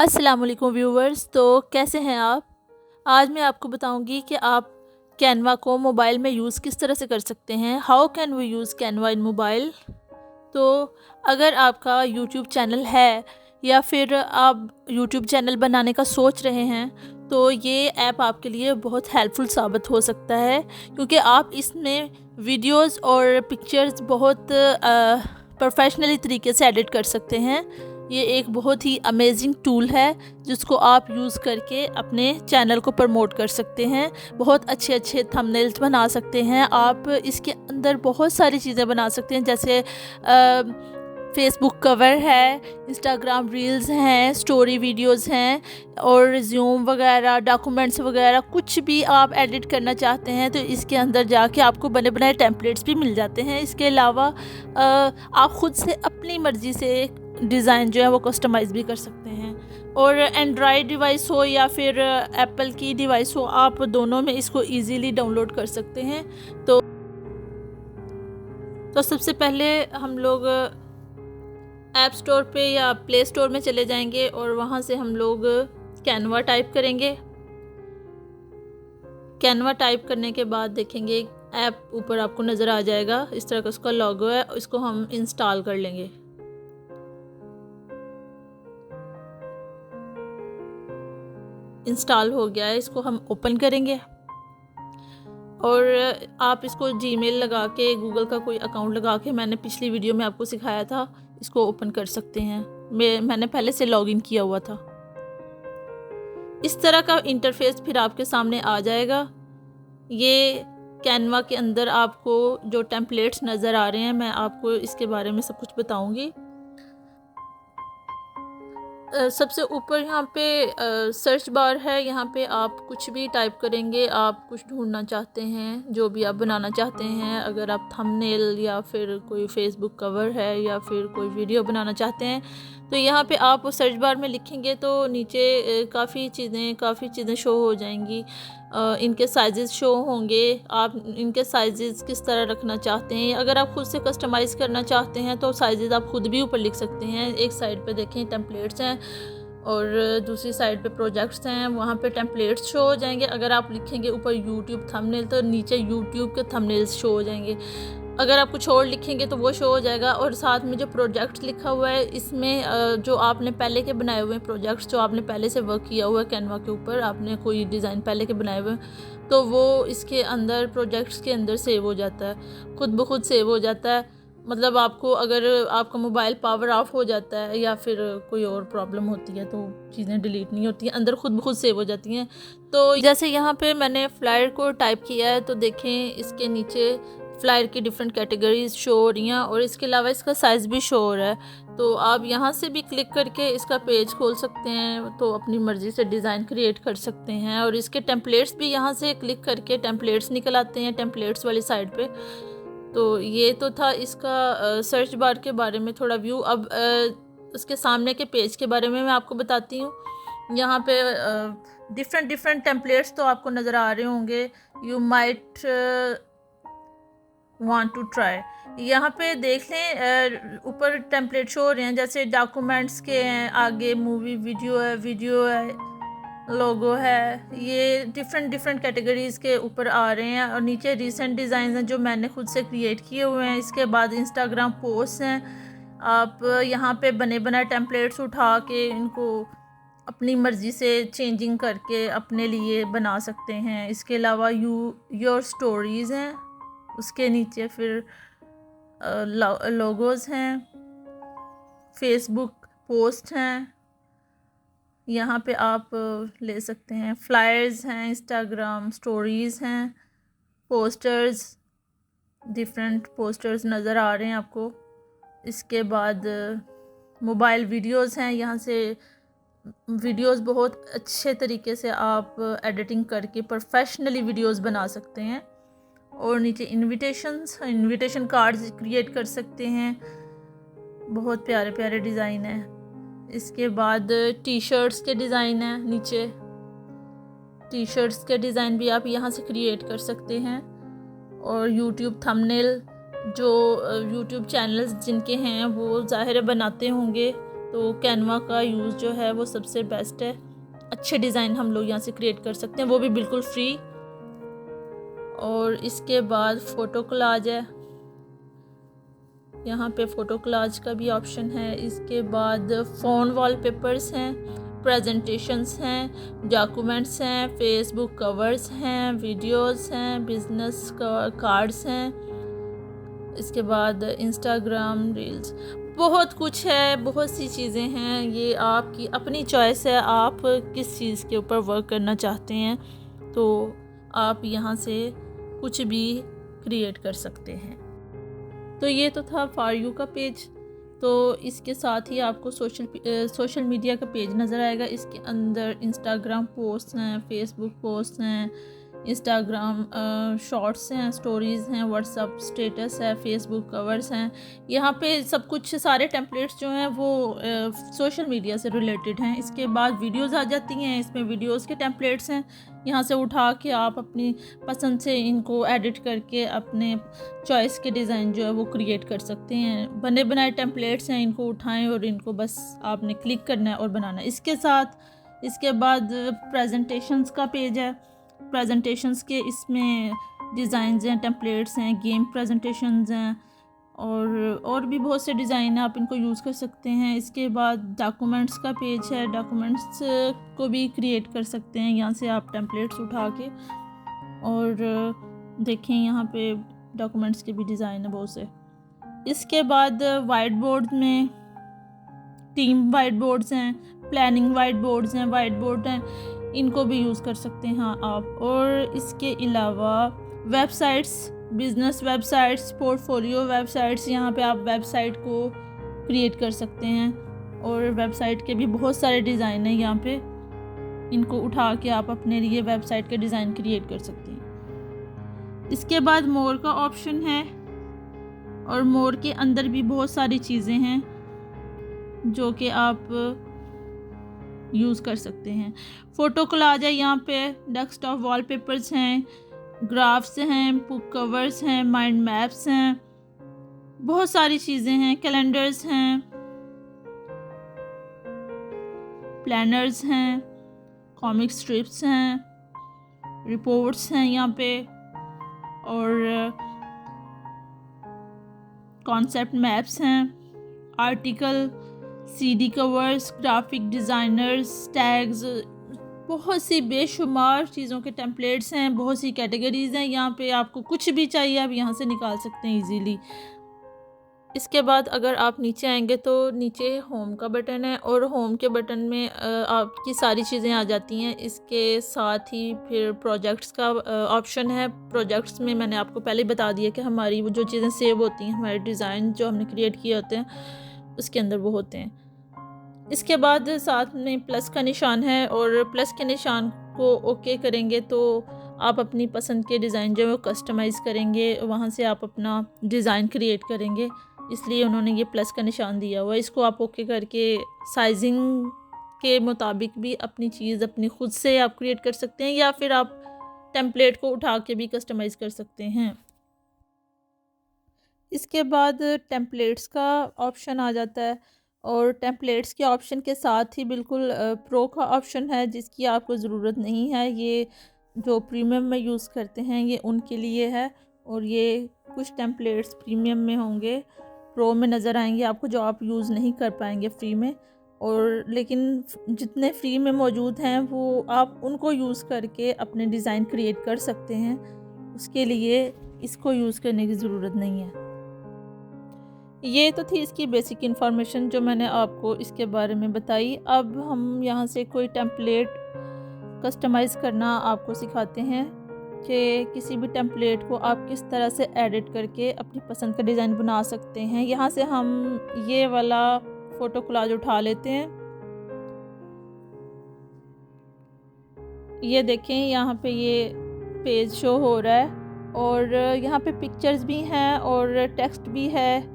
अस्सलाम वालेकुम व्यूवर्स। तो कैसे हैं आप। आज मैं आपको बताऊंगी कि आप कैनवा को मोबाइल में यूज़ किस तरह से कर सकते हैं। How can we use Canva in mobile. तो अगर आपका यूट्यूब चैनल है या फिर आप यूट्यूब चैनल बनाने का सोच रहे हैं तो ये ऐप आपके लिए बहुत हेल्पफुल साबित हो सकता है, क्योंकि आप इसमें वीडियोस और पिक्चर्स बहुत प्रोफेशनली तरीके से एडिट कर सकते हैं। ये एक बहुत ही अमेजिंग टूल है जिसको आप यूज़ करके अपने चैनल को प्रमोट कर सकते हैं। बहुत अच्छे अच्छे थंबनेल्स बना सकते हैं आप। इसके अंदर बहुत सारी चीज़ें बना सकते हैं, जैसे फेसबुक कवर है, इंस्टाग्राम रील्स हैं, स्टोरी वीडियोस हैं और रिज्यूम वगैरह, डॉक्यूमेंट्स वगैरह, कुछ भी आप एडिट करना चाहते हैं तो इसके अंदर जाके आपको बने बनाए टेम्पलेट्स भी मिल जाते हैं। इसके अलावा आप ख़ुद से अपनी मर्ज़ी से डिज़ाइन जो है वो कस्टमाइज़ भी कर सकते हैं। और एंड्रॉयड डिवाइस हो या फिर एप्पल की डिवाइस हो, आप दोनों में इसको ईज़िली डाउनलोड कर सकते हैं। तो सबसे पहले हम लोग ऐप स्टोर पे या प्ले स्टोर में चले जाएंगे और वहाँ से हम लोग कैनवा टाइप करेंगे। कैनवा टाइप करने के बाद देखेंगे ऐप ऊपर आपको नज़र आ जाएगा, इस तरह का उसका लोगो है। इसको हम इंस्टॉल कर लेंगे। इंस्टॉल हो गया है, इसको हम ओपन करेंगे और आप इसको जीमेल लगा के, गूगल का कोई अकाउंट लगा के, मैंने पिछली वीडियो में आपको सिखाया था, इसको ओपन कर सकते हैं। मैंने पहले से लॉगिन किया हुआ था। इस तरह का इंटरफेस फिर आपके सामने आ जाएगा। ये कैनवा के अंदर आपको जो टेम्पलेट्स नज़र आ रहे हैं, मैं आपको इसके बारे में सब कुछ बताऊंगी। सबसे ऊपर यहाँ पे सर्च बार है, यहाँ पे आप कुछ भी टाइप करेंगे। आप कुछ ढूंढना चाहते हैं, जो भी आप बनाना चाहते हैं, अगर आप थंबनेल या फिर कोई फेसबुक कवर है या फिर कोई वीडियो बनाना चाहते हैं तो यहाँ पे आप सर्च बार में लिखेंगे तो नीचे काफ़ी चीज़ें शो हो जाएंगी। इनके साइजेस शो होंगे। आप इनके साइजेस किस तरह रखना चाहते हैं, अगर आप खुद से कस्टमाइज़ करना चाहते हैं तो साइजेस आप खुद भी ऊपर लिख सकते हैं। एक साइड पे देखें टेम्पलेट्स हैं और दूसरी साइड पे प्रोजेक्ट्स हैं, वहाँ पे टेम्पलेट्स शो हो जाएंगे। अगर आप लिखेंगे ऊपर यूट्यूब थंबनेल तो नीचे यूट्यूब के थंबनेल्स शो हो जाएंगे। अगर आप कुछ और लिखेंगे तो वो शो हो जाएगा। और साथ में जो प्रोजेक्ट्स लिखा हुआ है, इसमें जो आपने पहले के बनाए हुए प्रोजेक्ट्स, जो आपने पहले से वर्क किया हुआ है कैनवा के ऊपर, आपने कोई डिज़ाइन पहले के बनाए हुए तो वो इसके अंदर प्रोजेक्ट्स के अंदर सेव हो जाता है, खुद ब खुद सेव हो जाता है। मतलब आपको अगर आपका मोबाइल पावर ऑफ हो जाता है या फिर कोई और प्रॉब्लम होती है तो चीज़ें डिलीट नहीं होती हैं, अंदर खुद ब खुद सेव हो जाती हैं। तो जैसे यहाँ पे मैंने फ्लायर को टाइप किया है तो देखें इसके नीचे फ्लायर की डिफरेंट कैटेगरीज शो हो रही हैं और इसके अलावा इसका साइज़ भी शो हो रहा है। तो आप यहाँ से भी क्लिक करके इसका पेज खोल सकते हैं, तो अपनी मर्ज़ी से डिज़ाइन क्रिएट कर सकते हैं। और इसके टेम्पलेट्स भी यहाँ से क्लिक करके टेम्पलेट्स निकल आते हैं, टेम्पलेट्स वाली साइड पे। तो ये तो था इसका सर्च बार के बारे में थोड़ा व्यू। अब उसके सामने के पेज के बारे में मैं आपको बताती हूँ। यहाँ पे डिफरेंट टेम्पलेट्स तो आपको नज़र आ रहे होंगे। You might want to try, यहाँ पे देख लें ऊपर टेम्पलेट शो हो रहे हैं, जैसे डॉक्यूमेंट्स के हैं, आगे मूवी वीडियो है, लोगो है। ये डिफरेंट कैटेगरीज़ के ऊपर आ रहे हैं। और नीचे रीसेंट डिज़ाइन हैं जो मैंने खुद से क्रिएट किए हुए हैं। इसके बाद इंस्टाग्राम पोस्ट हैं। आप यहाँ पे बने बनाए टेम्पलेट्स उठा के इनको अपनी मर्ज़ी से चेंजिंग करके अपने लिए बना सकते हैं। इसके अलावा योर स्टोरीज़ हैं, उसके नीचे फिर लोगोज़ हैं, फेसबुक पोस्ट हैं, यहाँ पे आप ले सकते हैं। फ्लायर्स हैं, इंस्टाग्राम स्टोरीज़ हैं, पोस्टर्स, डिफरेंट पोस्टर्स नज़र आ रहे हैं आपको। इसके बाद मोबाइल वीडियोस हैं, यहाँ से वीडियोस बहुत अच्छे तरीके से आप एडिटिंग करके प्रोफेशनली वीडियोस बना सकते हैं। और नीचे इनविटेशन कार्ड्स क्रिएट कर सकते हैं, बहुत प्यारे डिज़ाइन हैं। इसके बाद टी शर्ट्स के डिज़ाइन हैं, नीचे टी शर्ट्स के डिज़ाइन भी आप यहाँ से क्रिएट कर सकते हैं। और यूट्यूब थंबनेल, जो यूट्यूब चैनल्स जिनके हैं वो ज़ाहिर बनाते होंगे तो कैनवा का यूज़ जो है वो सबसे बेस्ट है। अच्छे डिज़ाइन हम लोग यहाँ से क्रिएट कर सकते हैं, वो भी बिल्कुल फ्री। और इसके बाद फ़ोटो कोलाज है, यहाँ पे फ़ोटो कोलाज का भी ऑप्शन है। इसके बाद फ़ोन वॉलपेपर्स हैं, प्रेजेंटेशंस हैं, डॉक्यूमेंट्स हैं, फेसबुक कवर्स हैं, वीडियोस हैं, बिजनेस कार्ड्स हैं। इसके बाद इंस्टाग्राम रील्स, बहुत कुछ है, बहुत सी चीज़ें हैं। ये आपकी अपनी चॉइस है, आप किस चीज़ के ऊपर वर्क करना चाहते हैं, तो आप यहाँ से कुछ भी क्रिएट कर सकते हैं। तो ये तो था फॉर यू का पेज। तो इसके साथ ही आपको सोशल मीडिया का पेज नज़र आएगा। इसके अंदर इंस्टाग्राम पोस्ट हैं, फेसबुक पोस्ट हैं, इंस्टाग्राम शॉर्ट्स हैं, स्टोरीज़ हैं, व्हाट्सअप स्टेटस है, फेसबुक कवर्स हैं। यहाँ पे सब कुछ सारे टेम्पलेट्स जो हैं वो सोशल मीडिया से रिलेटेड हैं। इसके बाद वीडियोस आ जाती हैं, इसमें वीडियोस के टेम्पलेट्स हैं। यहाँ से उठा के आप अपनी पसंद से इनको एडिट करके अपने चॉइस के डिज़ाइन जो है वो क्रिएट कर सकते हैं। बने बनाए टेम्पलेट्स हैं, इनको उठाएं और इनको बस आपने क्लिक करना है और बनाना है। इसके बाद प्रेजेंटेशंस का पेज है। प्रेजेंटेशंस के इसमें डिज़ाइंस हैं, टेम्पलेट्स हैं, गेम प्रेजेंटेशंस हैं और भी बहुत से डिज़ाइन हैं, आप इनको यूज़ कर सकते हैं। इसके बाद डॉक्यूमेंट्स का पेज है, डॉक्यूमेंट्स को भी क्रिएट कर सकते हैं यहाँ से आप टेम्पलेट्स उठा के। और देखें यहाँ पे डॉक्यूमेंट्स के भी डिज़ाइन है बहुत से। इसके बाद वाइट बोर्ड में टीम वाइट बोर्ड्स हैं, प्लानिंग वाइट बोर्ड्स हैं, वाइट बोर्ड हैं, इनको भी यूज़ कर सकते हैं आप। और इसके अलावा websites, business websites, portfolio websites, यहाँ पे आप वेबसाइट को क्रिएट कर सकते हैं। और वेबसाइट के भी बहुत सारे डिज़ाइन हैं यहाँ पे, इनको उठा के आप अपने लिए वेबसाइट के डिज़ाइन क्रिएट कर सकते हैं। इसके बाद मोर का ऑप्शन है और मोर के अंदर भी बहुत सारी चीज़ें हैं जो कि आप यूज़ कर सकते हैं। फ़ोटो कोलाज है यहाँ पे, डेस्कटॉप वॉलपेपर्स हैं, ग्राफ्स हैं, बुक कवर्स हैं, माइंड मैप्स हैं, बहुत सारी चीज़ें हैं, कैलेंडर्स हैं, प्लानर्स हैं, कॉमिक स्ट्रिप्स हैं, रिपोर्ट्स हैं यहाँ पे, और कॉन्सेप्ट मैप्स हैं, article, CD covers, graphic designers, tags, बहुत सी बेशुमार चीज़ों के टेम्पलेट्स हैं, बहुत सी कैटेगरीज़ हैं। यहाँ पे आपको कुछ भी चाहिए आप यहाँ से निकाल सकते हैं इजीली। इसके बाद अगर आप नीचे आएंगे तो नीचे होम का बटन है और होम के बटन में आपकी सारी चीज़ें आ जाती हैं। इसके साथ ही फिर प्रोजेक्ट्स का ऑप्शन है। प्रोजेक्ट्स में मैंने आपको पहले ही बता दिया कि हमारी वो जो चीज़ें सेव होती हैं, हमारे डिज़ाइन जो हमने क्रिएट किए होते हैं उसके अंदर वो होते हैं। इसके बाद साथ में प्लस का निशान है और प्लस के निशान को ओके करेंगे तो आप अपनी पसंद के डिज़ाइन जो है वो कस्टमाइज़ करेंगे, वहाँ से आप अपना डिज़ाइन क्रिएट करेंगे, इसलिए उन्होंने ये प्लस का निशान दिया हुआ है। इसको आप ओके करके साइजिंग के मुताबिक भी अपनी चीज़ अपनी खुद से आप क्रिएट कर सकते हैं या फिर आप टेम्पलेट को उठा के भी कस्टमाइज़ कर सकते हैं। इसके बाद टेम्पलेट्स का ऑप्शन आ जाता है और टेम्पलेट्स के ऑप्शन के साथ ही बिल्कुल प्रो का ऑप्शन है जिसकी आपको ज़रूरत नहीं है। ये जो प्रीमियम में यूज़ करते हैं ये उनके लिए है और ये कुछ टेम्पलेट्स प्रीमियम में होंगे, प्रो में नज़र आएंगे आपको, जो आप यूज़ नहीं कर पाएंगे फ्री में। और लेकिन जितने फ्री में मौजूद हैं वो आप उनको यूज़ करके अपने डिज़ाइन क्रिएट कर सकते हैं, उसके लिए इसको यूज़ करने की ज़रूरत नहीं है। ये तो थी इसकी बेसिक इन्फॉर्मेशन जो मैंने आपको इसके बारे में बताई। अब हम यहाँ से कोई टेम्पलेट कस्टमाइज़ करना आपको सिखाते हैं कि किसी भी टेम्पलेट को आप किस तरह से एडिट करके अपनी पसंद का डिज़ाइन बना सकते हैं। यहाँ से हम ये वाला फ़ोटो कोलाज उठा लेते हैं। ये देखें यहाँ पे ये पेज शो हो रहा है और यहाँ पे पिक्चर्स भी हैं और टेक्स्ट भी है।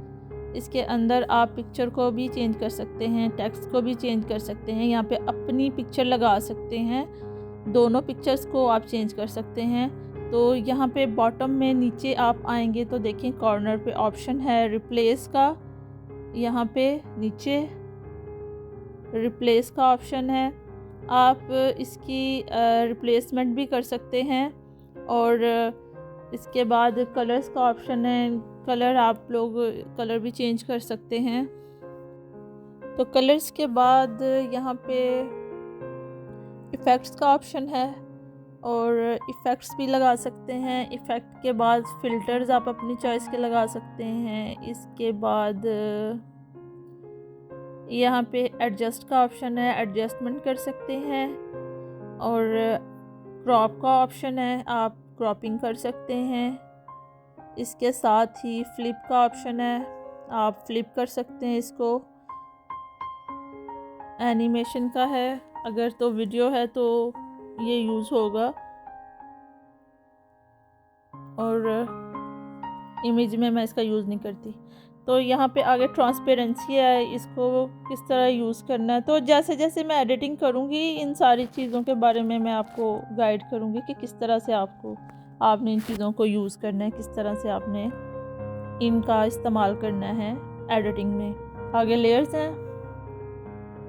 इसके अंदर आप पिक्चर को भी चेंज कर सकते हैं, टेक्स्ट को भी चेंज कर सकते हैं, यहाँ पे अपनी पिक्चर लगा सकते हैं, दोनों पिक्चर्स को आप चेंज कर सकते हैं। तो यहाँ पे बॉटम में नीचे आप आएंगे तो देखें कॉर्नर पे ऑप्शन है रिप्लेस का, यहाँ पे नीचे रिप्लेस का ऑप्शन है, आप इसकी रिप्लेसमेंट भी कर सकते हैं। और इसके बाद कलर्स का ऑप्शन है, कलर आप लोग कलर भी चेंज कर सकते हैं। तो कलर्स के बाद यहाँ पे इफ़ेक्ट्स का ऑप्शन है और इफ़ेक्ट्स भी लगा सकते हैं। इफ़ेक्ट के बाद फ़िल्टर्स आप अपनी चॉइस के लगा सकते हैं। इसके बाद यहाँ पे एडजस्ट का ऑप्शन है, एडजस्टमेंट कर सकते हैं। और क्रॉप का ऑप्शन है, आप क्रॉपिंग कर सकते हैं। इसके साथ ही फ्लिप का ऑप्शन है, आप फ्लिप कर सकते हैं इसको। एनिमेशन का है, अगर तो वीडियो है तो ये यूज़ होगा। और इमेज में मैं इसका यूज़ नहीं करती। तो यहाँ पे आगे ट्रांसपेरेंसी है, इसको किस तरह यूज़ करना है। तो जैसे जैसे मैं एडिटिंग करूँगी इन सारी चीज़ों के बारे में मैं आपको गाइड करूँगी कि किस तरह से आपने इन चीज़ों को यूज़ करना है, किस तरह से आपने इनका इस्तेमाल करना है एडिटिंग में। आगे लेयर्स हैं,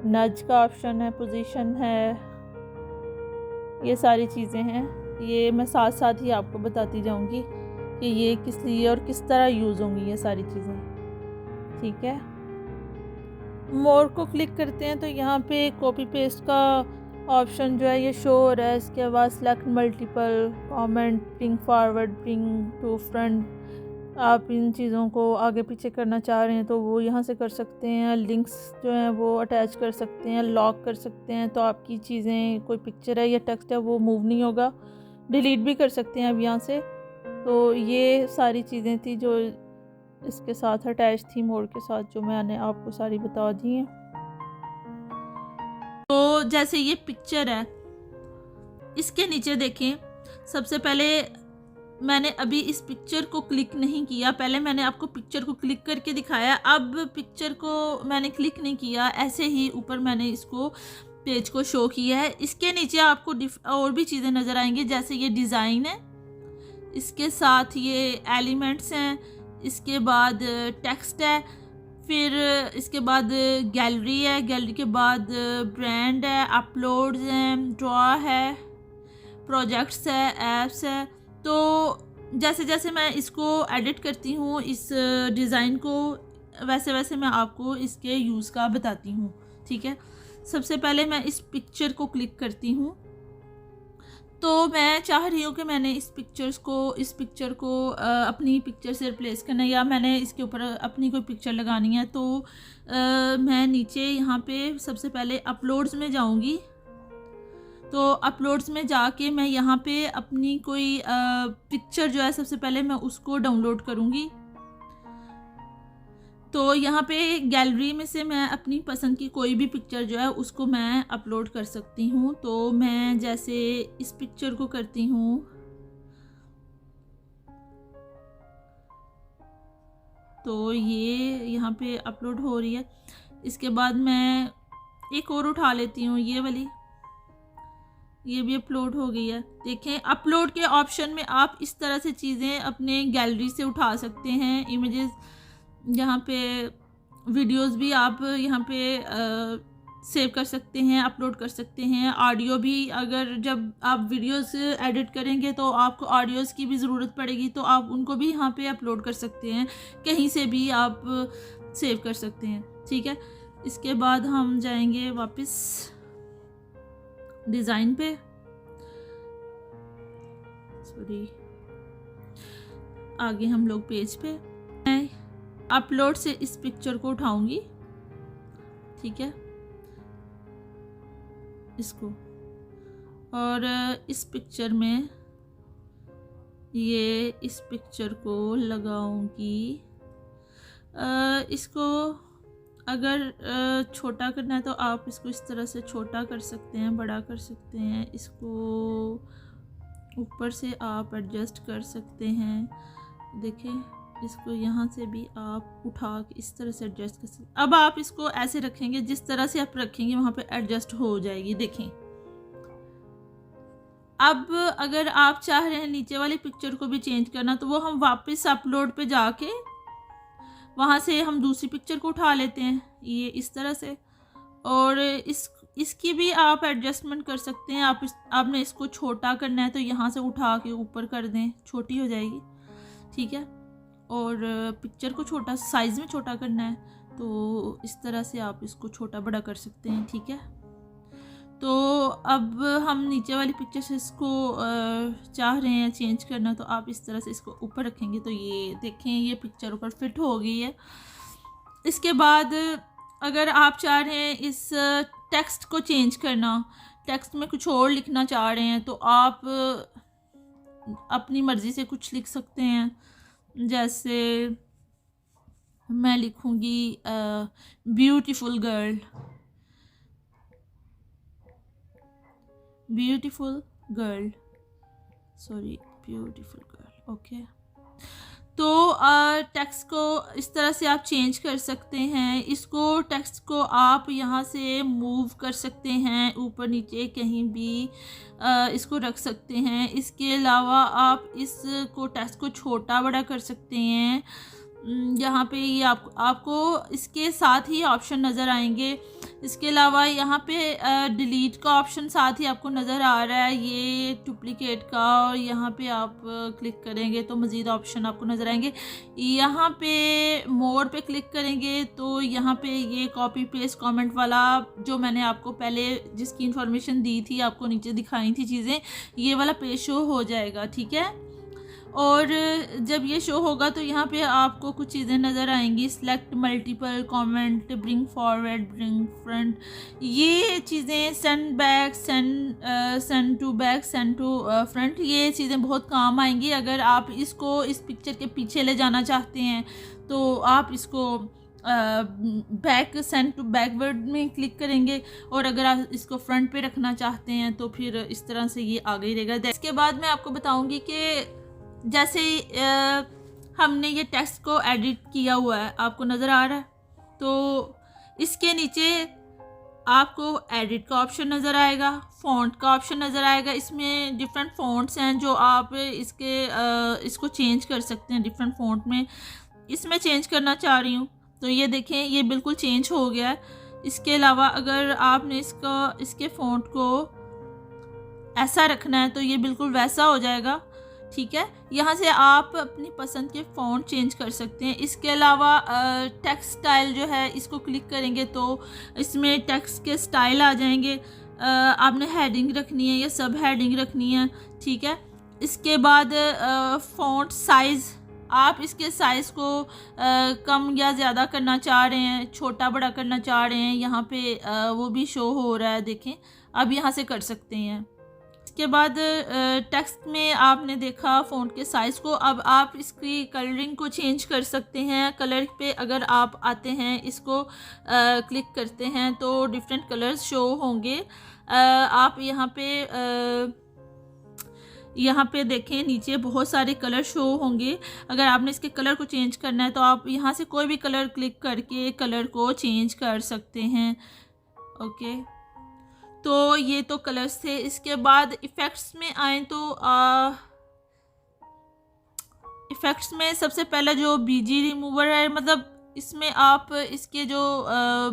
नज का ऑप्शन है, पोजीशन है, ये सारी चीज़ें हैं। ये मैं साथ साथ ही आपको बताती जाऊंगी कि ये किस लिए और किस तरह यूज़ होंगी ये सारी चीज़ें, ठीक है। मोर को क्लिक करते हैं तो यहाँ पे कॉपी पेस्ट का ऑप्शन जो है ये शो हो रहा है। इसके बाद select multiple, comment, bring forward, bring to front, आप इन चीज़ों को आगे पीछे करना चाह रहे हैं तो वो यहाँ से कर सकते हैं। लिंक्स जो हैं वो अटैच कर सकते हैं, लॉक कर सकते हैं, तो आपकी चीज़ें, कोई पिक्चर है या टेक्स्ट है वो मूव नहीं होगा। डिलीट भी कर सकते हैं अब यहाँ से। तो ये सारी चीज़ें थी जो इसके साथ अटैच थी मोर के साथ, जो मैंने आपको सारी बता दी हैं। तो जैसे ये पिक्चर है, इसके नीचे देखें, सबसे पहले मैंने अभी इस पिक्चर को क्लिक नहीं किया, पहले मैंने आपको पिक्चर को क्लिक करके दिखाया। अब पिक्चर को मैंने क्लिक नहीं किया, ऐसे ही ऊपर मैंने इसको पेज को शो किया है। इसके नीचे आपको और भी चीज़ें नज़र आएंगी, जैसे ये डिज़ाइन है, इसके साथ ये एलिमेंट्स हैं, इसके बाद टेक्स्ट है, फिर इसके बाद गैलरी है, गैलरी के बाद ब्रांड है, अपलोड्स हैं, ड्रॉ है, प्रोजेक्ट्स है, ऐप्स है। तो जैसे जैसे मैं इसको एडिट करती हूँ इस डिज़ाइन को, वैसे वैसे मैं आपको इसके यूज़ का बताती हूँ, ठीक है। सबसे पहले मैं इस पिक्चर को क्लिक करती हूँ। तो मैं चाह रही हूँ कि मैंने इस पिक्चर को अपनी पिक्चर से रिप्लेस करना है, या मैंने इसके ऊपर अपनी कोई पिक्चर लगानी है। तो मैं नीचे यहाँ पे सबसे पहले अपलोड्स में जाऊँगी। तो अपलोड्स में जाके मैं यहाँ पे अपनी कोई पिक्चर जो है सबसे पहले मैं उसको डाउनलोड करूँगी। तो यहाँ पे गैलरी में से मैं अपनी पसंद की कोई भी पिक्चर जो है उसको मैं अपलोड कर सकती हूँ। तो मैं जैसे इस पिक्चर को करती हूँ, तो ये यहाँ पे अपलोड हो रही है। इसके बाद मैं एक और उठा लेती हूँ, ये वाली, ये भी अपलोड हो गई है। देखें, अपलोड के ऑप्शन में आप इस तरह से चीज़ें अपने गैलरी से उठा सकते हैं, इमेजेस। यहाँ पे वीडियोस भी आप यहाँ पे सेव कर सकते हैं, अपलोड कर सकते हैं। ऑडियो भी, अगर जब आप वीडियोस एडिट करेंगे तो आपको ऑडियोस की भी ज़रूरत पड़ेगी, तो आप उनको भी यहाँ पे अपलोड कर सकते हैं, कहीं से भी आप सेव कर सकते हैं, ठीक है। इसके बाद हम जाएंगे वापस डिज़ाइन पे, सॉरी, आगे हम लोग पेज पे। मैं अपलोड से इस पिक्चर को उठाऊंगी, ठीक है, इसको, और इस पिक्चर में ये इस पिक्चर को लगाऊंगी। इसको अगर छोटा करना है तो आप इसको इस तरह से छोटा कर सकते हैं, बड़ा कर सकते हैं। इसको ऊपर से आप एडजस्ट कर सकते हैं। देखें, इसको यहाँ से भी आप उठा के इस तरह से एडजस्ट कर सकते हैं। अब आप इसको ऐसे रखेंगे, जिस तरह से आप रखेंगे वहाँ पे एडजस्ट हो जाएगी। देखें, अब अगर आप चाह रहे हैं नीचे वाली पिक्चर को भी चेंज करना, तो वो हम वापस अपलोड पे जाके वहाँ से हम दूसरी पिक्चर को उठा लेते हैं, ये इस तरह से, और इसकी भी आप एडजस्टमेंट कर सकते हैं। आपने इसको छोटा करना है तो यहाँ से उठा के ऊपर कर दें, छोटी हो जाएगी, ठीक है। और पिक्चर को छोटा साइज़ में छोटा करना है तो इस तरह से आप इसको छोटा बड़ा कर सकते हैं, ठीक है। तो अब हम नीचे वाली पिक्चर से इसको चाह रहे हैं चेंज करना, तो आप इस तरह से इसको ऊपर रखेंगे तो ये देखें ये पिक्चर ऊपर फिट हो गई है। इसके बाद अगर आप चाह रहे हैं इस टेक्स्ट को चेंज करना, टेक्स्ट में कुछ और लिखना चाह रहे हैं, तो आप अपनी मर्ज़ी से कुछ लिख सकते हैं। जैसे मैं लिखूँगी beautiful girl, beautiful girl, sorry beautiful girl, okay. तो टेक्स्ट को इस तरह से आप चेंज कर सकते हैं। इसको टेक्स्ट को आप यहाँ से मूव कर सकते हैं, ऊपर नीचे कहीं भी इसको रख सकते हैं। इसके अलावा आप इसको टेक्स्ट को छोटा बड़ा कर सकते हैं। यहाँ पे ये आपको इसके साथ ही ऑप्शन नज़र आएंगे। इसके अलावा यहाँ पे डिलीट का ऑप्शन साथ ही आपको नज़र आ रहा है, ये डुप्लीकेट का, और यहाँ पे आप क्लिक करेंगे तो मज़ीद ऑप्शन आपको नज़र आएंगे। यहाँ पे मोर पे क्लिक करेंगे तो यहाँ पे ये कॉपी पेस्ट कमेंट वाला जो मैंने आपको पहले जिसकी इन्फॉर्मेशन दी थी, आपको नीचे दिखाई थी चीज़ें, ये वाला पेज शो हो जाएगा, ठीक है। और जब ये शो होगा तो यहाँ पे आपको कुछ चीज़ें नज़र आएंगी, select multiple comment, bring forward, bring front, ये चीज़ें, send back, send to back, send to front, ये चीज़ें बहुत काम आएंगी। अगर आप इसको इस पिक्चर के पीछे ले जाना चाहते हैं तो आप इसको बैक, सेंड टू बैकवर्ड में क्लिक करेंगे, और अगर आप इसको फ्रंट पे रखना चाहते हैं तो फिर इस तरह से ये आगे ही रहेगा। इसके बाद मैं आपको बताऊँगी कि जैसे हमने ये टेक्स्ट को एडिट किया हुआ है, आपको नज़र आ रहा है, तो इसके नीचे आपको एडिट का ऑप्शन नज़र आएगा, फ़ॉन्ट का ऑप्शन नज़र आएगा। इसमें डिफरेंट फ़ॉन्ट्स हैं जो आप इसको चेंज कर सकते हैं डिफरेंट फ़ॉन्ट में। इसमें चेंज करना चाह रही हूँ तो ये देखें ये बिल्कुल चेंज हो गया है। इसके अलावा अगर आपने इसके फ़ॉन्ट को ऐसा रखना है तो ये बिल्कुल वैसा हो जाएगा, ठीक है। यहाँ से आप अपनी पसंद के फ़ॉन्ट चेंज कर सकते हैं। इसके अलावा टेक्स्ट स्टाइल जो है, इसको क्लिक करेंगे तो इसमें टेक्स्ट के स्टाइल आ जाएंगे। आपने हेडिंग रखनी है या सब हेडिंग रखनी है, ठीक है। इसके बाद फ़ॉन्ट साइज़, आप इसके साइज़ को कम या ज़्यादा करना चाह रहे हैं, छोटा बड़ा करना चाह रहे हैं, यहाँ पे वो भी शो हो रहा है, देखें अब यहाँ से कर सकते हैं। इसके बाद टेक्स्ट में आपने देखा फ़ॉन्ट के साइज़ को, अब आप इसकी कलरिंग को चेंज कर सकते हैं। कलर पे अगर आप आते हैं, इसको क्लिक करते हैं तो डिफरेंट कलर्स शो होंगे। आप यहाँ पे देखें नीचे बहुत सारे कलर शो होंगे। अगर आपने इसके कलर को चेंज करना है तो आप यहाँ से कोई भी कलर क्लिक करके कलर को चेंज कर सकते हैं, ओके। तो ये तो कलर्स थे। इसके बाद इफ़ेक्ट्स में आए तो इफ़ेक्ट्स में सबसे पहला जो बीजी रिमूवर है, मतलब इसमें आप इसके जो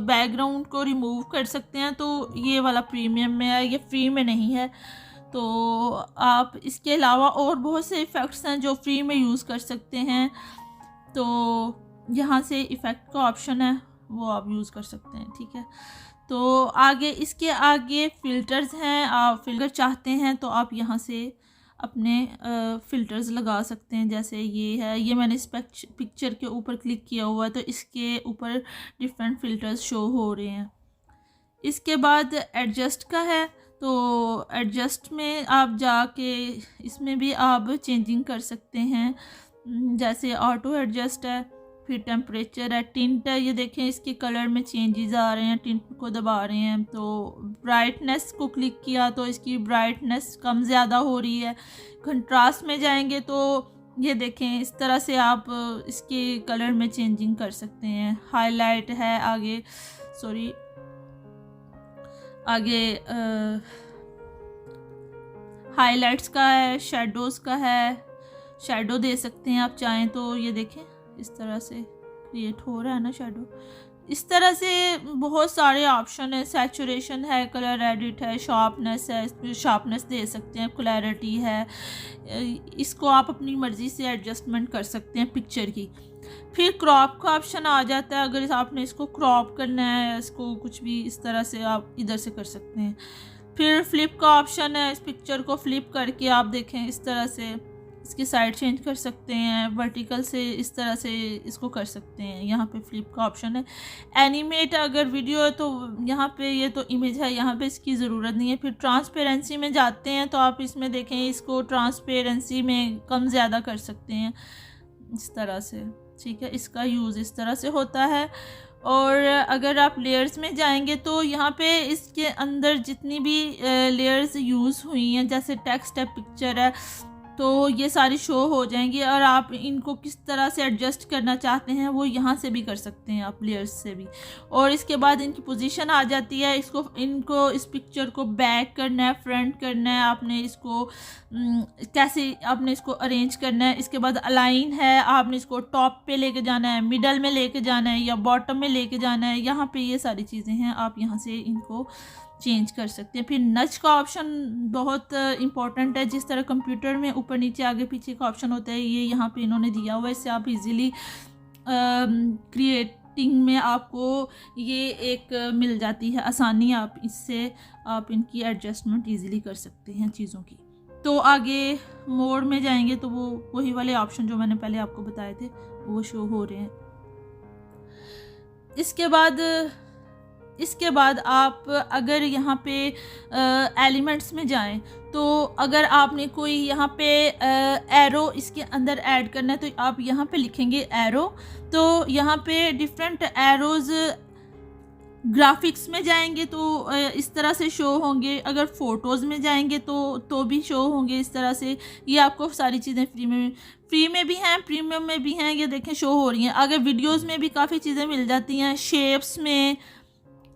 बैकग्राउंड को रिमूव कर सकते हैं, तो ये वाला प्रीमियम में है, ये फ्री में नहीं है। तो आप इसके अलावा और बहुत से इफ़ेक्ट्स हैं जो फ्री में यूज़ कर सकते हैं, तो यहाँ से इफ़ेक्ट का ऑप्शन है वो आप यूज़ कर सकते हैं, ठीक है। तो आगे इसके आगे फ़िल्टर्स हैं, आप फ़िल्टर चाहते हैं तो आप यहाँ से अपने फ़िल्टर्स लगा सकते हैं। जैसे ये है, ये मैंने इस पिक्चर के ऊपर क्लिक किया हुआ है तो इसके ऊपर डिफरेंट फ़िल्टर्स शो हो रहे हैं। इसके बाद एडजस्ट का है, तो एडजस्ट में आप जाके इसमें भी आप चेंजिंग कर सकते हैं। जैसे ऑटो एडजस्ट है, फिर टेम्परेचर है, टिंट है, ये देखें इसके कलर में चेंजेस आ रहे हैं, टिंट को दबा रहे हैं। तो ब्राइटनेस को क्लिक किया तो इसकी ब्राइटनेस कम ज़्यादा हो रही है। कंट्रास्ट में जाएंगे तो ये देखें इस तरह से आप इसके कलर में चेंजिंग कर सकते हैं। हाईलाइट है, आगे हाईलाइट्स का है, शेडोज़ का है, शेडो दे सकते हैं आप चाहें तो। ये देखें इस तरह से क्रिएट हो रहा है ना शेडो, इस तरह से बहुत सारे ऑप्शन है। सैचुरेशन है, कलर एडिट है, शार्पनेस है, इसमें शार्पनेस दे सकते हैं, क्लैरिटी है, इसको आप अपनी मर्ज़ी से एडजस्टमेंट कर सकते हैं पिक्चर की। फिर क्रॉप का ऑप्शन आ जाता है, अगर आपने इसको क्रॉप करना है, इसको कुछ भी इस तरह से आप इधर से कर सकते हैं। फिर फ्लिप का ऑप्शन है, इस पिक्चर को फ्लिप करके आप देखें इस तरह से इसकी साइड चेंज कर सकते हैं, वर्टिकल से इस तरह से इसको कर सकते हैं। यहाँ पे फ्लिप का ऑप्शन है। एनिमेट अगर वीडियो है तो यहाँ पे ये तो इमेज है, यहाँ पे इसकी ज़रूरत नहीं है। फिर ट्रांसपेरेंसी में जाते हैं तो आप इसमें देखें, इसको ट्रांसपेरेंसी में कम ज़्यादा कर सकते हैं इस तरह से, ठीक है। इसका यूज़ इस तरह से होता है। और अगर आप लेयर्स में जाएंगे तो यहाँ पे इसके अंदर जितनी भी लेयर्स यूज़ हुई हैं, जैसे टेक्स्ट है, पिक्चर है, तो ये सारी शो हो जाएंगी। और आप इनको किस तरह से एडजस्ट करना चाहते हैं वो यहाँ से भी कर सकते हैं आप, लेयर्स से भी। और इसके बाद इनकी पोजीशन आ जाती है, इनको इस पिक्चर को बैक करना है, फ्रंट करना है, आपने इसको कैसे आपने इसको अरेंज करना है। इसके बाद अलाइन है, आपने इसको टॉप पे लेके जाना है, मिडल में लेके जाना है या बॉटम में लेके जाना है। यहाँ पे ये सारी चीज़ें हैं, आप यहाँ से इनको चेंज कर सकते हैं। फिर नच का ऑप्शन बहुत इंपॉर्टेंट है। जिस तरह कंप्यूटर में ऊपर नीचे आगे पीछे का ऑप्शन होता है, ये यहाँ पे इन्होंने दिया हुआ है। इससे आप इजीली क्रिएटिंग में आपको ये एक मिल जाती है आसानी, आप इनकी एडजस्टमेंट इजीली कर सकते हैं चीज़ों की। तो आगे मोड में जाएंगे तो वो वही वाले ऑप्शन जो मैंने पहले आपको बताए थे वो शो हो रहे हैं। इसके बाद आप अगर यहाँ पे एलिमेंट्स में जाएं तो अगर आपने कोई यहाँ पे एरो इसके अंदर ऐड करना है तो आप यहाँ पे लिखेंगे एरो। तो यहाँ पे डिफरेंट एरोज़ ग्राफिक्स में जाएंगे तो इस तरह से शो होंगे। अगर फ़ोटोज़ में जाएंगे तो भी शो होंगे इस तरह से। ये आपको सारी चीज़ें फ्री में भी हैं, प्रीमियम में भी हैं, ये देखें शो हो रही हैं। अगर वीडियोज़ में भी काफ़ी चीज़ें मिल जाती हैं, शेप्स में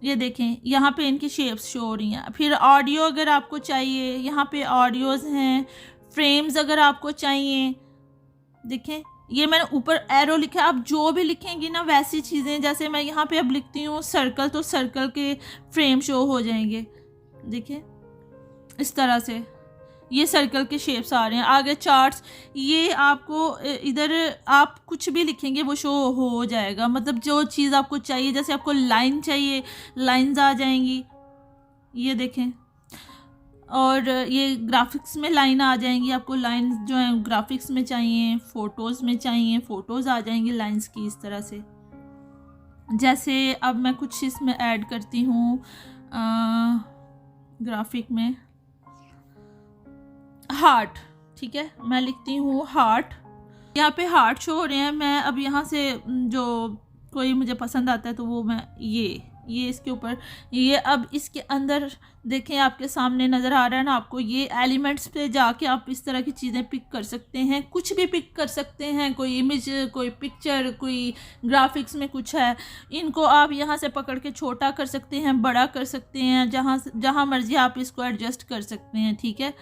ये देखें यहाँ पे इनकी शेप्स शो हो रही हैं। फिर ऑडियो अगर आपको चाहिए, यहाँ पे ऑडियोज़ हैं। फ्रेम्स अगर आपको चाहिए, देखें ये मैंने ऊपर एरो लिखा है। आप जो भी लिखेंगी ना वैसी चीज़ें, जैसे मैं यहाँ पे अब लिखती हूँ सर्कल, तो सर्कल के फ्रेम शो हो जाएंगे, देखिए इस तरह से ये सर्कल के शेप्स आ रहे हैं। आगे चार्ट्स, ये आपको इधर आप कुछ भी लिखेंगे वो शो हो जाएगा, मतलब जो चीज़ आपको चाहिए। जैसे आपको लाइन चाहिए, लाइंस आ जाएंगी, ये देखें। और ये ग्राफिक्स में लाइन आ जाएंगी, आपको लाइन जो है ग्राफिक्स में चाहिए, फ़ोटोज़ में चाहिए, फ़ोटोज़ आ जाएंगी लाइंस की इस तरह से। जैसे अब मैं कुछ इसमें ऐड करती हूँ ग्राफिक में, हार्ट, ठीक है, मैं लिखती हूँ हार्ट। यहाँ पे हार्ट शो हो रहे हैं। मैं अब यहाँ से जो कोई मुझे पसंद आता है तो वो मैं ये इसके ऊपर ये अब इसके अंदर देखें आपके सामने नज़र आ रहा है ना आपको। ये एलिमेंट्स पे जाके आप इस तरह की चीज़ें पिक कर सकते हैं, कुछ भी पिक कर सकते हैं, कोई इमेज, कोई पिक्चर, कोई ग्राफिक्स में कुछ है, इनको आप यहाँ से पकड़ के छोटा कर सकते हैं, बड़ा कर सकते हैं, जहाँ मर्जी आप इसको एडजस्ट कर सकते हैं, ठीक है।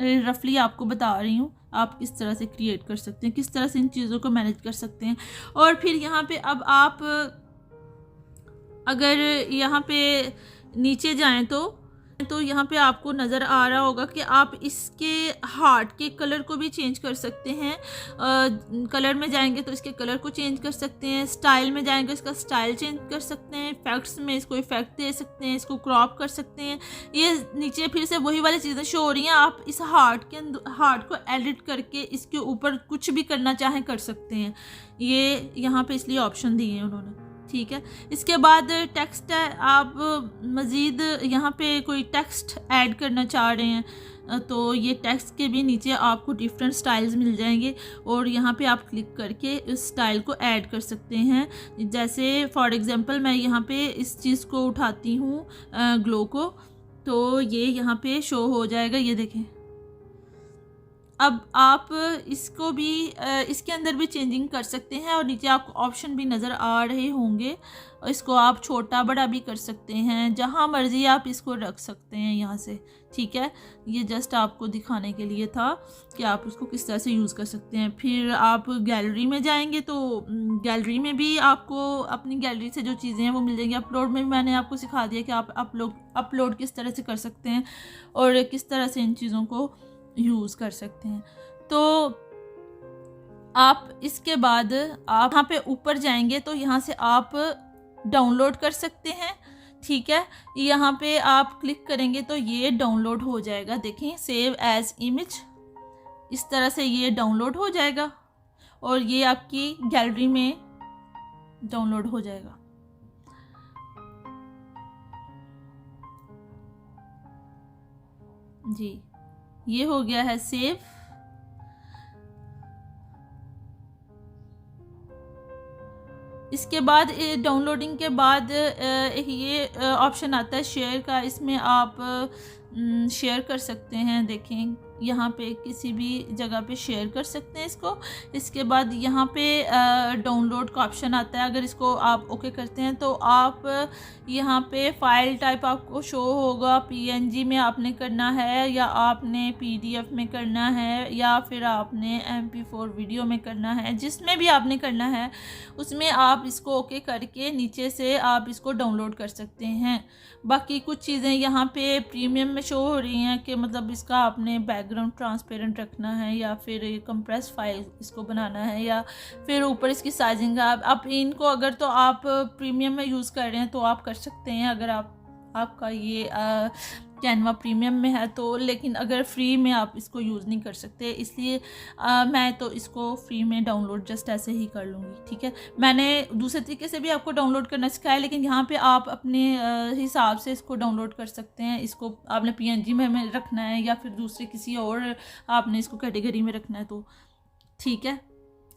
रफली आपको बता रही हूँ आप किस तरह से क्रिएट कर सकते हैं, किस तरह से इन चीज़ों को मैनेज कर सकते हैं। और फिर यहाँ पे अब आप अगर यहाँ पे नीचे जाएं तो यहाँ पे आपको नज़र आ रहा होगा कि आप इसके हार्ट के कलर को भी चेंज कर सकते हैं। कलर में जाएंगे तो इसके कलर को चेंज कर सकते हैं, स्टाइल में जाएंगे इसका स्टाइल चेंज कर सकते हैं, इफेक्ट्स में इसको इफेक्ट दे सकते हैं, इसको क्रॉप कर सकते हैं। ये नीचे फिर से वही वाली चीज़ें शो हो रही हैं। आप इस हार्ट को एडिट करके इसके ऊपर कुछ भी करना चाहें कर सकते हैं। ये यहाँ पे इसलिए ऑप्शन दिए हैं उन्होंने, ठीक है। इसके बाद टेक्स्ट है, आप मज़ीद यहाँ पे कोई टेक्स्ट ऐड करना चाह रहे हैं तो ये टेक्स्ट के भी नीचे आपको डिफरेंट स्टाइल्स मिल जाएंगे और यहाँ पे आप क्लिक करके इस स्टाइल को ऐड कर सकते हैं। जैसे फॉर एग्जांपल मैं यहाँ पे इस चीज़ को उठाती हूँ ग्लो को, तो ये यहाँ पे शो हो जाएगा। ये देखें अब आप इसको भी इसके अंदर भी चेंजिंग कर सकते हैं और नीचे आपको ऑप्शन भी नज़र आ रहे होंगे। इसको आप छोटा बड़ा भी कर सकते हैं, जहाँ मर्ज़ी आप इसको रख सकते हैं यहाँ से, ठीक है। ये जस्ट आपको दिखाने के लिए था कि आप उसको किस तरह से यूज़ कर सकते हैं। फिर आप गैलरी में जाएंगे तो गैलरी में भी आपको अपनी गैलरी से जो चीज़ें हैं वो मिल जाएंगी। अपलोड में भी मैंने आपको सिखा दिया कि आप अपलोड किस तरह से कर सकते हैं और किस तरह से इन चीज़ों को यूज़ कर सकते हैं। तो आप इसके बाद आप यहाँ पे ऊपर जाएंगे तो यहाँ से आप डाउनलोड कर सकते हैं, ठीक है। यहाँ पे आप क्लिक करेंगे तो ये डाउनलोड हो जाएगा। देखें, सेव एज इमेज, इस तरह से ये डाउनलोड हो जाएगा और ये आपकी गैलरी में डाउनलोड हो जाएगा। जी, ये हो गया है सेव। इसके बाद डाउनलोडिंग के बाद ये ऑप्शन आता है शेयर का। इसमें आप शेयर कर सकते हैं। देखें, यहाँ पे किसी भी जगह पे शेयर कर सकते हैं इसको। इसके बाद यहाँ पे डाउनलोड का ऑप्शन आता है। अगर इसको आप ओके करते हैं तो आप यहाँ पे फाइल टाइप आपको शो होगा। PNG में आपने करना है या आपने PDF में करना है या फिर आपने MP4 वीडियो में करना है, जिसमें भी आपने करना है उसमें आप इसको ओके करके नीचे से आप इसको डाउनलोड कर सकते हैं। बाकी कुछ चीज़ें यहाँ पे प्रीमियम में शो हो रही हैं कि मतलब इसका आपने बैकग्राउंड ट्रांसपेरेंट रखना है या फिर कंप्रेस फाइल इसको बनाना है या फिर ऊपर इसकी साइजिंग आप इनको अगर तो आप प्रीमियम में यूज़ कर रहे हैं तो आप कर सकते हैं, अगर आपका ये कैनवा प्रीमियम में है तो। लेकिन अगर फ्री में आप इसको यूज़ नहीं कर सकते, इसलिए मैं तो इसको फ्री में डाउनलोड जस्ट ऐसे ही कर लूँगी, ठीक है। मैंने दूसरे तरीके से भी आपको डाउनलोड करना सिखाया, लेकिन यहाँ पे आप अपने हिसाब से इसको डाउनलोड कर सकते हैं। इसको आपने PNG में रखना है या फिर दूसरे किसी और आपने इसको कैटेगरी में रखना है तो ठीक है।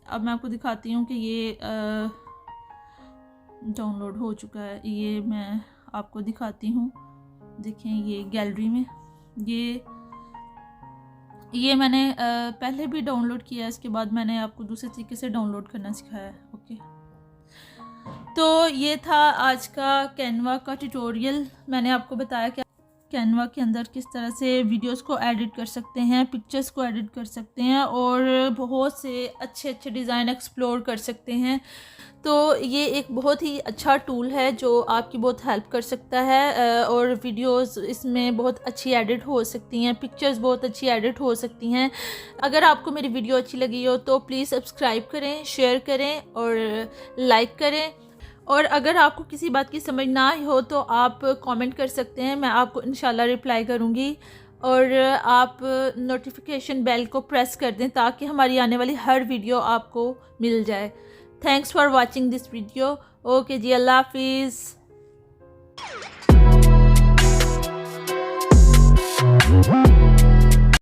अब मैं आपको दिखाती हूँ कि ये डाउनलोड हो चुका है। ये मैं आपको दिखाती हूँ। देखें, ये गैलरी में ये मैंने पहले भी डाउनलोड किया है। इसके बाद मैंने आपको दूसरे तरीके से डाउनलोड करना सिखाया है, ओके। तो ये था आज का कैनवा का ट्यूटोरियल। मैंने आपको बताया कि कैनवा के अंदर किस तरह से वीडियोस को एडिट कर सकते हैं, पिक्चर्स को एडिट कर सकते हैं और बहुत से अच्छे अच्छे डिज़ाइन एक्सप्लोर कर सकते हैं। तो ये एक बहुत ही अच्छा टूल है जो आपकी बहुत हेल्प कर सकता है और वीडियोस इसमें बहुत अच्छी एडिट हो सकती हैं, पिक्चर्स बहुत अच्छी एडिट हो सकती हैं। अगर आपको मेरी वीडियो अच्छी लगी हो तो प्लीज़ सब्सक्राइब करें, शेयर करें और लाइक करें। और अगर आपको किसी बात की समझ ना आई हो तो आप कमेंट कर सकते हैं, मैं आपको इंशाल्लाह रिप्लाई करूँगी। और आप नोटिफिकेशन बेल को प्रेस कर दें ताकि हमारी आने वाली हर वीडियो आपको मिल जाए। Thanks for watching this video. Okay जी, अल्लाह हाफिज़।